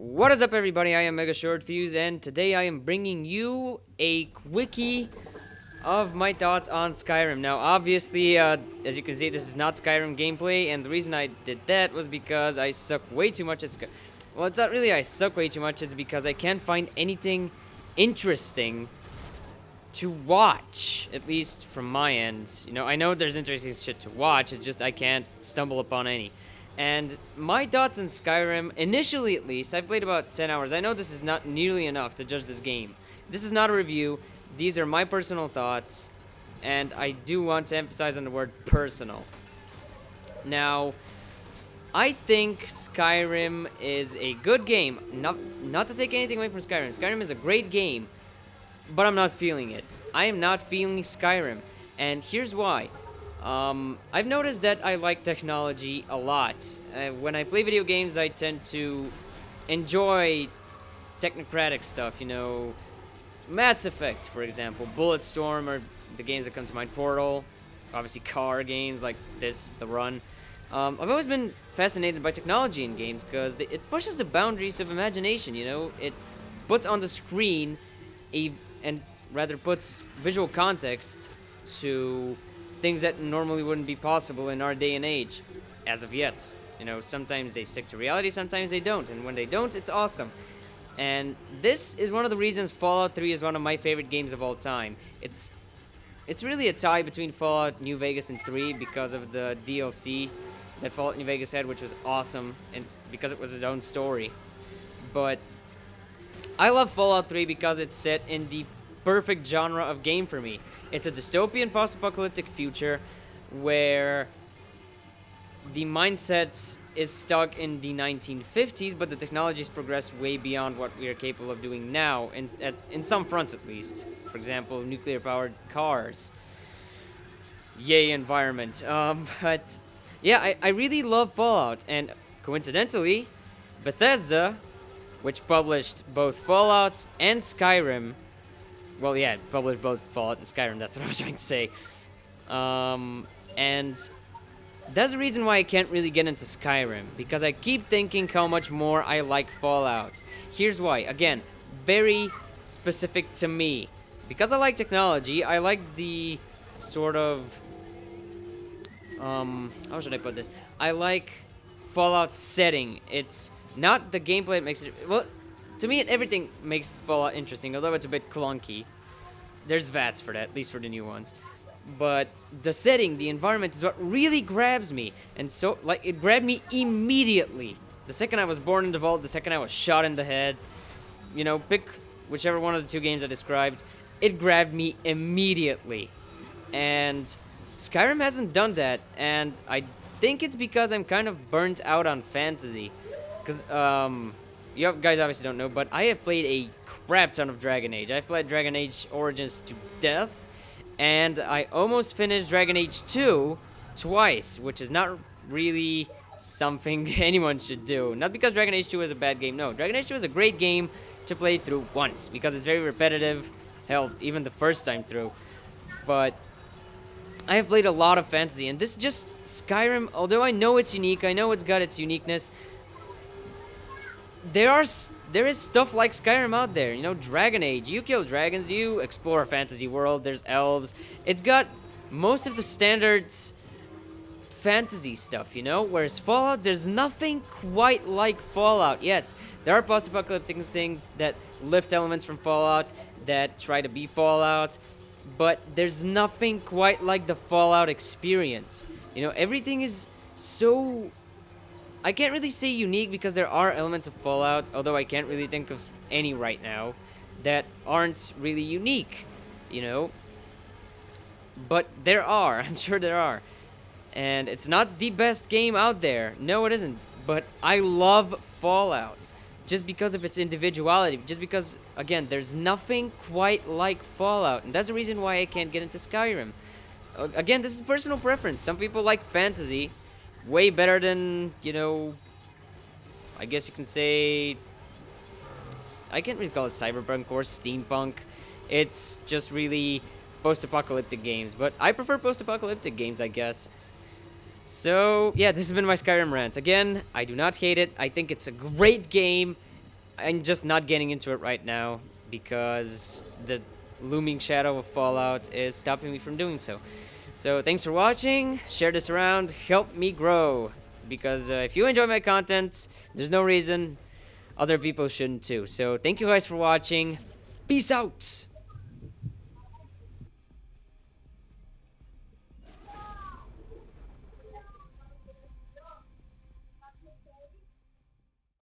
What is up, everybody? I am Mega Short Fuse, and today I am bringing you a quickie of my thoughts on Skyrim. Now, obviously, as you can see, this is not Skyrim gameplay, and the reason I did that was because I suck way too much at Skyrim. Well, it's not really I suck way too much, it's because I can't find anything interesting to watch, at least from my end. You know, I know there's interesting shit to watch, it's just I can't stumble upon any. And my thoughts on Skyrim, initially at least, I've played about 10 hours. I know this is not nearly enough to judge this game. This is not a review. These are my personal thoughts, and I do want to emphasize on the word personal. Now, I think Skyrim is a good game. Not to take anything away from Skyrim. Skyrim is a great game, but I'm not feeling it. I am not feeling Skyrim, and here's why. I've noticed that I like technology a lot. When I play video games, I tend to enjoy technocratic stuff, you know, Mass Effect, for example, Bulletstorm, or the games that come to mind, Portal, obviously car games like this, The Run. I've always been fascinated by technology in games because it pushes the boundaries of imagination, you know? It puts on the screen and rather puts visual context to things that normally wouldn't be possible in our day and age, as of yet. You know, sometimes they stick to reality, sometimes they don't, and when they don't, it's awesome. And this is one of the reasons Fallout 3 is one of my favorite games of all time. It's really a tie between Fallout New Vegas and 3 because of the DLC that Fallout New Vegas had, which was awesome, and because it was its own story. But I love Fallout 3 because it's set in the perfect genre of game for me. It's a dystopian post-apocalyptic future where the mindset is stuck in the 1950s, but the technology's progressed way beyond what we are capable of doing now, in some fronts at least. For example, nuclear-powered cars. Yay, environment. But yeah, I really love Fallout, and coincidentally, Bethesda, which published both Fallout and Skyrim, well, yeah, it published both Fallout and Skyrim, that's what I was trying to say. And that's the reason why I can't really get into Skyrim, because I keep thinking how much more I like Fallout. Here's why. Again, very specific to me. Because I like technology, I like the sort of... how should I put this? I like Fallout setting. It's not the gameplay that makes it... Well, to me, everything makes Fallout interesting, although it's a bit clunky. There's VATs for that, at least for the new ones. But the setting, the environment is what really grabs me. And so, like, it grabbed me immediately. The second I was born in the vault, the second I was shot in the head. You know, pick whichever one of the two games I described. It grabbed me immediately. And Skyrim hasn't done that. And I think it's because I'm kind of burnt out on fantasy. Because, you guys obviously don't know, but I have played a crap ton of Dragon Age. I've played Dragon Age Origins to death, and I almost finished Dragon Age 2 twice, which is not really something anyone should do. Not because Dragon Age 2 is a bad game, no. Dragon Age 2 is a great game to play through once, because it's very repetitive, hell, even the first time through. But I have played a lot of fantasy, and this just, Skyrim, although I know it's unique, I know it's got its uniqueness, there is stuff like Skyrim out there, you know, Dragon Age, you kill dragons, you explore a fantasy world, there's elves, it's got most of the standard fantasy stuff, you know, whereas Fallout, there's nothing quite like Fallout. Yes, there are post-apocalyptic things that lift elements from Fallout, that try to be Fallout, but there's nothing quite like the Fallout experience, you know, everything is so... I can't really say unique because there are elements of Fallout, although I can't really think of any right now, that aren't really unique, you know? But there are, I'm sure there are. And it's not the best game out there. No, it isn't. But I love Fallout, just because of its individuality, just because, again, there's nothing quite like Fallout, and that's the reason why I can't get into Skyrim. Again, this is personal preference. Some people like fantasy way better than, you know, I guess you can say, I can't really call it cyberpunk or steampunk. It's just really post-apocalyptic games, but I prefer post-apocalyptic games, I guess. So, yeah, this has been my Skyrim rant. Again, I do not hate it. I think it's a great game. I'm just not getting into it right now because the looming shadow of Fallout is stopping me from doing so. So thanks for watching. Share this around. Help me grow. Because if you enjoy my content, there's no reason other people shouldn't too. So thank you guys for watching. Peace out.